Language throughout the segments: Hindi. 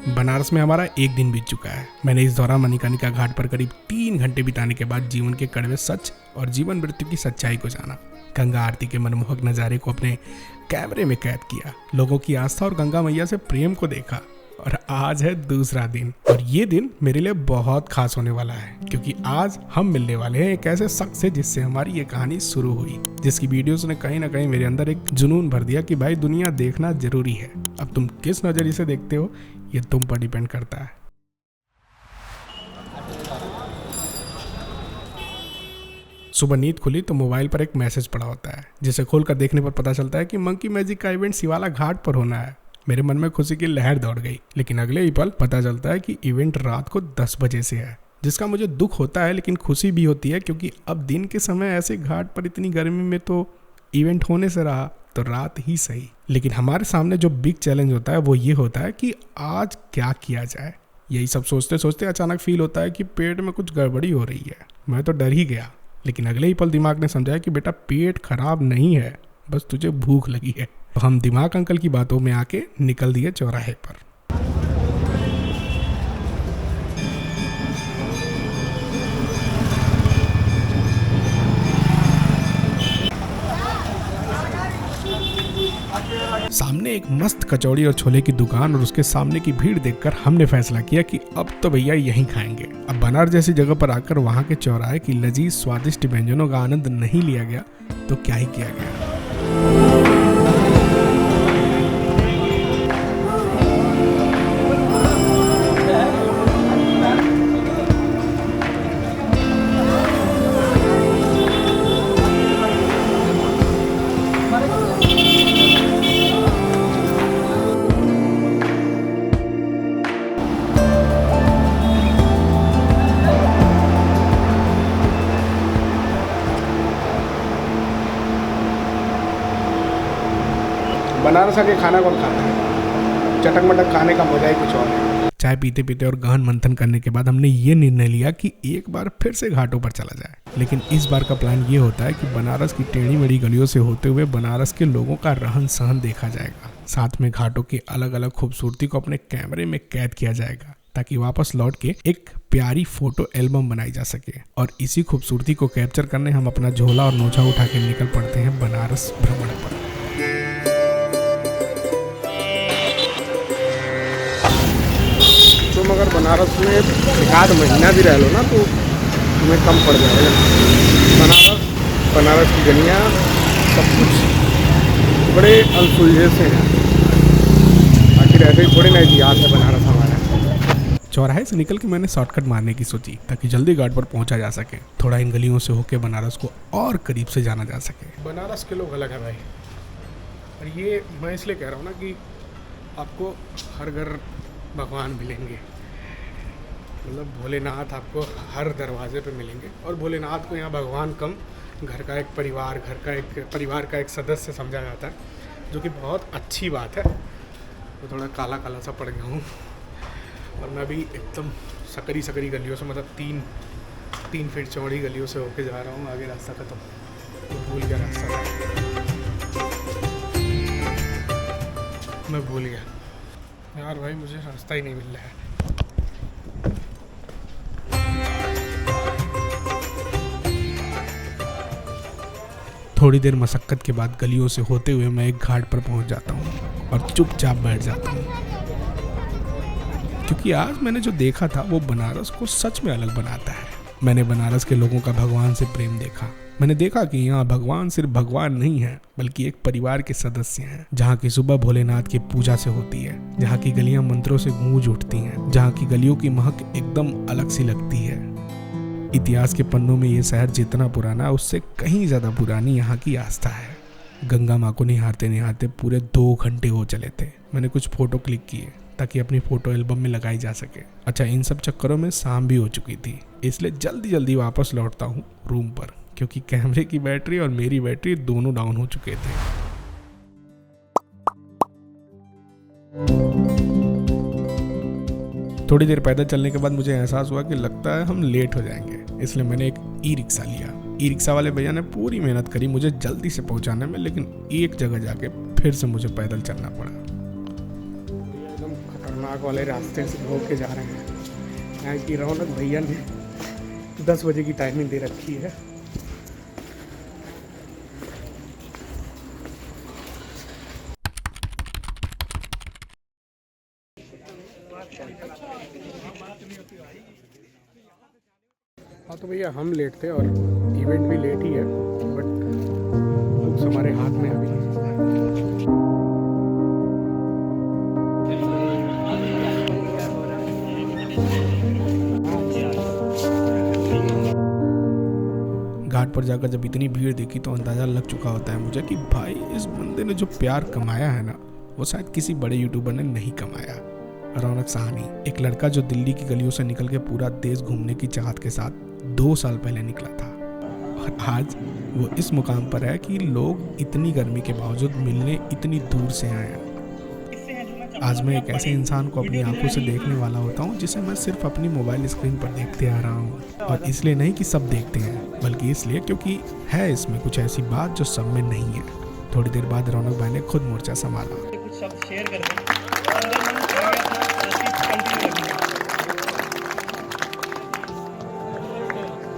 बनारस में हमारा एक दिन बीत चुका है। मैंने इस दौरान मणिकर्णिका घाट पर करीब 3 घंटे बिताने के बाद जीवन के कड़वे सच और जीवन मृत्यु की सच्चाई को जाना। गंगा आरती के मनमोहक नज़ारे को अपने कैमरे में कैद किया, लोगों की आस्था और गंगा मैया से प्रेम को देखा। और आज है दूसरा दिन, और ये दिन मेरे लिए बहुत खास होने वाला है, क्योंकि आज हम मिलने वाले हैं एक ऐसे शख्स से जिससे हमारी ये कहानी शुरू हुई, जिसकी वीडियोस ने कहीं ना कहीं मेरे अंदर एक जुनून भर दिया कि भाई दुनिया देखना जरूरी है। अब तुम किस नजरिए से देखते हो ये तुम पर डिपेंड करता है। सुबह नींद खुली तो मोबाइल पर एक मैसेज पड़ा होता है, जिसे खोलकर देखने पर पता चलता है कि मंकी मैजिक का इवेंट शिवाला घाट पर होना है। मेरे मन में खुशी की लहर दौड़ गई, लेकिन अगले ही पल पता चलता है कि इवेंट रात को 10 बजे से है, जिसका मुझे दुख होता है लेकिन खुशी भी होती है, क्योंकि अब दिन के समय ऐसे घाट पर इतनी गर्मी में तो इवेंट होने से रहा तो रात ही सही। लेकिन हमारे सामने जो बिग चैलेंज होता है वो ये होता है कि आज क्या किया जाए। यही सब सोचते सोचते अचानक फील होता है कि पेट में कुछ गड़बड़ी हो रही है। मैं तो डर ही गया, लेकिन अगले ही पल दिमाग ने समझाया कि बेटा पेट खराब नहीं है, बस तुझे भूख लगी है। तो हम दिमाग अंकल की बातों में आके निकल दिए चौराहे पर। सामने एक मस्त कचौड़ी और छोले की दुकान और उसके सामने की भीड़ देखकर हमने फैसला किया कि अब तो भैया यहीं खाएंगे। अब बनारस जैसी जगह पर आकर वहां के चौराहे की लजीज स्वादिष्ट व्यंजनों का आनंद नहीं लिया गया तो क्या ही किया गया। बनारस के खाना कौन खाता है? चटक मटक खाने का मजा ही कुछ और है। चाय पीते पीते और गहन मंथन करने के बाद हमने ये निर्णय लिया कि एक बार फिर से घाटों पर चला जाए। लेकिन इस बार का प्लान ये होता है कि बनारस की टेढ़ी मेढ़ी गलियों से होते हुए बनारस के लोगों का रहन सहन देखा जाएगा, साथ में घाटों की अलग अलग खूबसूरती को अपने कैमरे में कैद किया जाएगा, ताकि वापस लौट के एक प्यारी फोटो एल्बम बनाई जा सके। और इसी खूबसूरती को कैप्चर करने हम अपना झोला और नोचा उठा के निकल पड़ते हैं बनारस भ्रमण पर। तुम अगर बनारस में एक आध महीना भी रह लो ना तो तुम्हें कम पड़ जाएगा। बनारस की गलियाँ सब कुछ बड़े अनसुलझे से हैं। आखिर ऐसे ही थोड़ी ना इतिहास है बनारस हमारा। चौराहे से निकल के मैंने शॉर्टकट मारने की सोची, ताकि जल्दी घाट पर पहुंचा जा सके। थोड़ा इन गलियों से होकर बनारस को और करीब से जाना जा सके। बनारस के लोग अलग है भाई, और ये मैं इसलिए कह रहा हूँ ना कि आपको हर घर भगवान मिलेंगे, मतलब भोलेनाथ आपको हर दरवाजे पे मिलेंगे। और भोलेनाथ को यहाँ भगवान कम, घर का एक परिवार का एक सदस्य समझा जाता है, जो कि बहुत अच्छी बात है। तो थोड़ा काला काला सा पड़ गया हूँ, और मैं भी एकदम सकरी गलियों से, मतलब 3 फीट चौड़ी गलियों से होके जा रहा हूँ। आगे रास्ता खत्म, तो भूल गया रास्ता, मैं भूल गया यार भाई, मुझे रास्ता ही नहीं मिल रहा है। थोड़ी देर मशक्कत के बाद गलियों से होते हुए मैं एक घाट पर पहुंच जाता हूं और चुपचाप बैठ जाता हूं, क्योंकि आज मैंने जो देखा था वो बनारस को सच में अलग बनाता है। मैंने बनारस के लोगों का भगवान से प्रेम देखा। मैंने देखा कि यहाँ भगवान सिर्फ भगवान नहीं है, बल्कि एक परिवार के सदस्य हैं, जहाँ की सुबह भोलेनाथ की पूजा से होती है, जहाँ की गलियां मंत्रों से गूंज उठती हैं, जहाँ की गलियों की महक एकदम अलग सी लगती है। इतिहास के पन्नों में ये शहर जितना पुराना है, उससे कहीं ज्यादा पुरानी यहाँ की आस्था है। गंगा माँ को निहारते निहारते पूरे 2 घंटे हो चले थे। मैंने कुछ फोटो क्लिक किए ताकि अपनी फोटो एल्बम में लगाई जा सके। अच्छा, इन सब चक्करों में शाम भी हो चुकी थी, इसलिए जल्दी वापस लौटता हूँ रूम पर, क्योंकि कैमरे की बैटरी और मेरी बैटरी दोनों डाउन हो चुके थे। थोड़ी देर पैदल चलने के बाद मुझे एहसास हुआ कि लगता है हम लेट हो जाएंगे, इसलिए मैंने एक ई रिक्शा लिया। ई रिक्शा वाले भैया ने पूरी मेहनत करी मुझे जल्दी से पहुंचाने में, लेकिन एक जगह जाके फिर से मुझे पैदल चलना पड़ा। एकदम खतरनाक वाले रास्ते से होके के जा रहे हैं। यहाँ की रौनक भैया ने 10 बजे की टाइमिंग दे रखी है। हाँ तो भैया हम लेट थे और इवेंट भी लेट ही है, बट बुक्स हमारे हाथ में अभी। घाट पर जाकर जब इतनी भीड़ देखी तो अंदाज़ा लग चुका होता है मुझे कि भाई इस बंदे ने जो प्यार कमाया है ना, वो शायद किसी बड़े यूट्यूबर ने नहीं कमाया। रौनक साहनी, एक लड़का जो दिल्ली की गलियों से निकल के पूरा देश घूमने की चाहत के साथ 2 साल पहले निकला था, और आज वो इस मुकाम पर है कि लोग इतनी गर्मी के बावजूद मिलने इतनी दूर से आए हैं। आज मैं एक ऐसे इंसान को अपनी आंखों से देखने वाला होता हूँ जिसे मैं सिर्फ अपनी मोबाइल स्क्रीन पर देखते आ रहा हूँ, और इसलिए नहीं कि सब देखते हैं, बल्कि इसलिए क्योंकि है इसमें कुछ ऐसी बात जो सब में नहीं है। थोड़ी देर बाद रौनक भाई ने खुद मोर्चा संभाला। कुछ शब्द शेयर कर दें।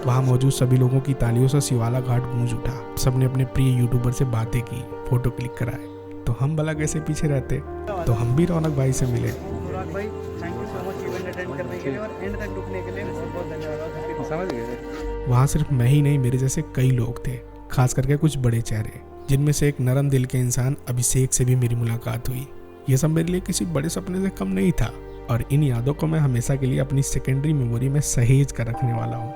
वहाँ मौजूद सभी लोगों की तालियों से शिवाला घाट गूंज उठा। सबने अपने प्रिय यूट्यूबर से बातें की, फोटो क्लिक कराए। तो हम भला कैसे पीछे रहते, तो हम भी रौनक भाई से मिले। अनुराग भाई, thank you so much event attend करने के लिए और एंड तक रुकने के लिए बहुत बहुत धन्यवाद। समझ गए। वहाँ सिर्फ मैं ही नहीं, मेरे जैसे कई लोग थे, खास करके कुछ बड़े चेहरे, जिनमें से एक नरम दिल के इंसान अभिषेक से भी मेरी मुलाकात हुई। ये सब मेरे लिए किसी बड़े सपने से कम नहीं था, और इन यादों को मैं हमेशा के लिए अपनी सेकेंडरी मेमोरी में सहेज कर रखने वाला हूँ।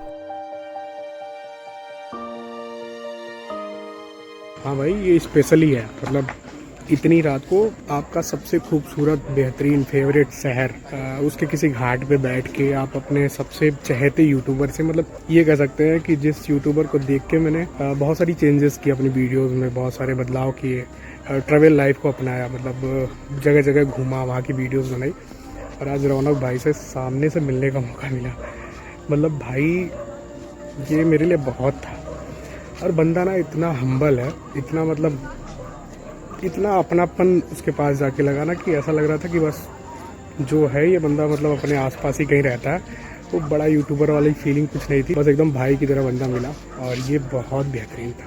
हाँ भाई, ये स्पेशल ही है। मतलब इतनी रात को आपका सबसे खूबसूरत बेहतरीन फेवरेट शहर, उसके किसी घाट पे बैठ के आप अपने सबसे चहेते यूट्यूबर से, मतलब ये कह सकते हैं कि जिस यूट्यूबर को देख के मैंने बहुत सारी चेंजेस की अपनी वीडियोस में, बहुत सारे बदलाव किए, ट्रैवल लाइफ को अपनाया, मतलब जगह जगह घूमा, वहाँ की वीडियोस बनाई, और आज रौनक भाई से सामने से मिलने का मौका मिला। मतलब भाई ये मेरे लिए बहुत था। और बंदा ना इतना हम्बल है, इतना मतलब इतना अपनापन उसके पास जाके लगा ना कि ऐसा लग रहा था कि बस जो है ये बंदा मतलब अपने आसपास ही कहीं रहता है। वो बड़ा यूट्यूबर वाली फीलिंग कुछ नहीं थी, बस एकदम भाई की तरह बंदा मिला, और ये बहुत बेहतरीन था।